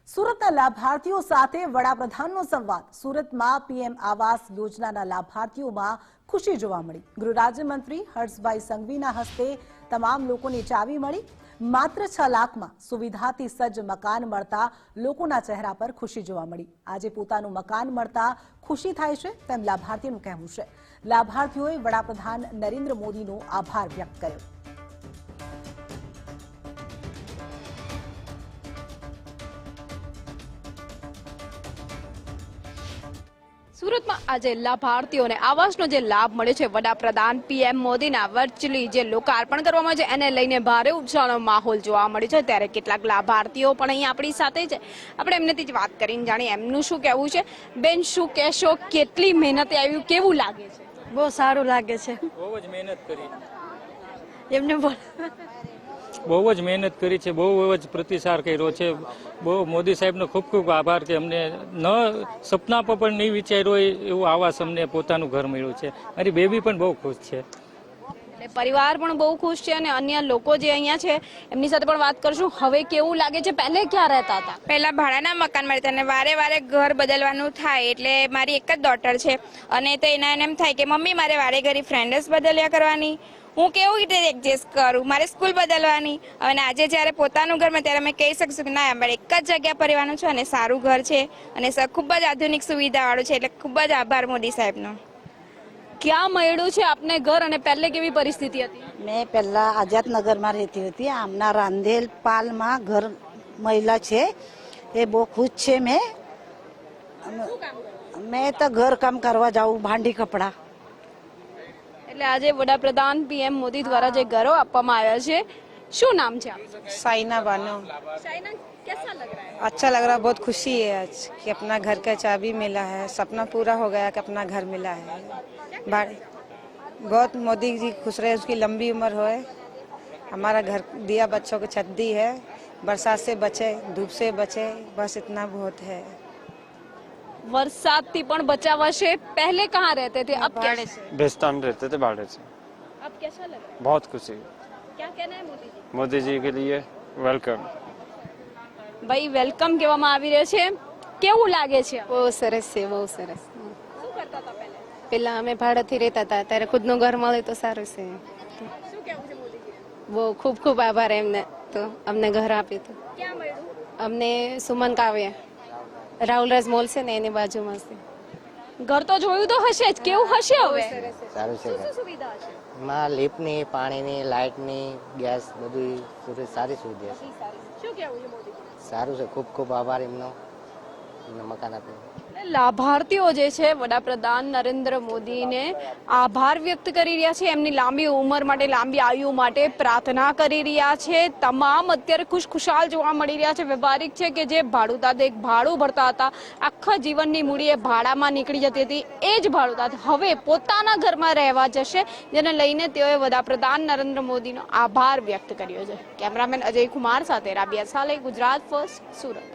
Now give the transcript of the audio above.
સુરતના લાભાર્થીઓ સાથે વડાપ્રધાનનો સંવાદ। સુરતમાં પીએમ આવાસ યોજનાના લાભાર્થીઓમાં ખુશી જોવા મળી। ગૃહ રાજ્યમંત્રી હર્ષભાઈ સંઘવીના હસ્તે તમામ લોકોને ચાવી મળી। માત્ર 6 લાખમાં સુવિધાથી સજ્જ મકાન મળતા લોકોના ચહેરા પર ખુશી જોવા મળી। આજે પોતાનું મકાન મળતા ખુશી થાય છે તેમ લાભાર્થીઓનું કહેવું છે। લાભાર્થીઓએ વડાપ્રધાન નરેન્દ્ર મોદીનો આભાર વ્યક્ત કર્યો। સુરતમાં આજે લાભાર્થીઓને આવાસનો જે લાભ મળ્યો છે વડાપ્રધાન પીએમ મોદીના વર્ચ્યુઅલી જે લોકાર્પણ કરવામાં છે એને લઈને ભારે ઉત્સાહનો માહોલ જોવા મળ્યો છે। ત્યારે કેટલાક લાભાર્થીઓ પણ અહીં આપણી સાથે છે, આપણે એમનેથી જ વાત કરીને જાણીએ એમનું શું કહેવું છે। બેન, શું કહેશો, કેટલી મહેનતે આવ્યું, કેવું લાગે છે? બહુ સારું લાગે છે। બહુ જ મહેનત કરી એમને બહુ જ મહેનત કરી છે, બહુ જ પ્રતિસાદ કર્યો છે। બહુ મોદી સાહેબનો ખૂબ ખૂબ આભાર કે અમને ન સપના પર પણ નહીં વિચાર્યો એવું આવાસ અમને પોતાનું ઘર મળ્યું છે। મારી બેબી પણ બહુ ખુશ છે। પરિવાર પણ બહુ ખુશ છે અને અન્ય લોકો જે અહીંયા છે એમની સાથે પણ વાત કરશું। હવે કેવું લાગે છે? પહેલે ક્યાં રહેતા હતા? પહેલા ભાડાના મકાન મળતા અને વારે વારે ઘર બદલવાનું થાય। એટલે મારી એક જ ડોટર છે અને તો એના એમ થાય કે મમ્મી મારે વારે ઘડી ફ્રેન્ડ્સ બદલ્યા કરવાની, હું કેવું રીતે એડજસ્ટ કરું, મારે સ્કૂલ બદલવાની। અને આજે જ્યારે પોતાનું ઘર ત્યારે અમે કહી શકશું કે ના, અમારે એક જ જગ્યા પર રહેવાનું છે અને સારું ઘર છે અને ખૂબ જ આધુનિક સુવિધાવાળું છે। એટલે ખૂબ જ આભાર મોદી સાહેબનો। ક્યાં મળ્યું છે આપને ઘર અને પહેલે કેવી પરિસ્થિતિ હતી? મેં પહેલા આઝાદનગરમાં રહેતી હતી, આમના રાંધેલ પાલમાં ઘર મહિલા છે, એ બહુ ખુશ છે। મેં તો ઘર કામ કરવા જાઉં, ભાંડી કપડા। એટલે આજે વડાપ્રધાન પીએમ મોદી દ્વારા જે ઘરો આપવામાં આવ્યા છે, શું નામ છે આપનું? साइना बानो। શાયના, कैसा लग रहा है? अच्छा लग रहा है, बहुत खुशी है आज कि अपना घर का चाबी मिला है। सपना पूरा हो गया कि अपना घर मिला है। बहुत मोदी जी खुश रहे, उसकी लंबी उम्र होए। हमारा घर दिया बच्चों को छत दी है, बरसात से बचे, धूप से बचे, बस इतना बहुत है। वरसात थी पण बचावा से। पहले कहाँ रहते थे, अब क्या? बेस्तान रहते थे भाड़े से। अब कैसा लग रहा है? बहुत खुशी। क्या कहना है मोदी जी? मोदी जी के लिए वेलकम। ભાઈ, વેલકમ કહેવામાં આવી રહ્યો છે, કેવું લાગે છે? બહુ સરસ છે, બહુ સરસ। શું કરતા હતા પહેલા? પેલા અમે ભાડેથી રહેતા હતા, ત્યારે ખુદનું ઘર મળે તો સારું છે। શું કહેવું છે મોદીજી? બહુ ખૂબ ખૂબ આભાર એમને, તો અમને ઘર આપ્યું હતું। ક્યાં મળ્યું? અમને સુમન કાવ્ય રાહુલરાજ મોલ છે ને એની બાજુમાં છે। ઘર તો જોયું તો હશે જ, કેવું હશે હવે? સારું છે। શું સુવિધા હશે? એમાં લિફ્ટની, પાણીની, લાઇટની, ગેસ બધી સારી સુવિધા છે। શું કહેવું છે મોદીજી? સારું છે, ખૂબ ખૂબ આભાર એમનો, એમને મકાન આપ્યું। લાભાર્થીઓ જે છે વડાપ્રધાન નરેન્દ્ર મોદીને આભાર વ્યક્ત કરી રહ્યા છે, એમની લાંબી ઉંમર માટે, લાંબી આયુ માટે પ્રાર્થના કરી રહ્યા છે। તમામ અત્યારે ખુશખુશાલ જોવા મળી રહ્યા છે। વ્યવહારિક છે કે જે ભાડું ભરતા હતા, આખા જીવનની મૂડી એ ભાડામાં નીકળી જતી હતી, એ જ ભાડુદાર હવે પોતાના ઘરમાં રહેવા જશે, જેને લઈને તેઓએ વડાપ્રધાન નરેન્દ્ર મોદીનો આભાર વ્યક્ત કર્યો છે। કેમેરામેન અજય કુમાર સાથે રાબિયા સાલે, ગુજરાત ફર્સ્ટ, સુરત।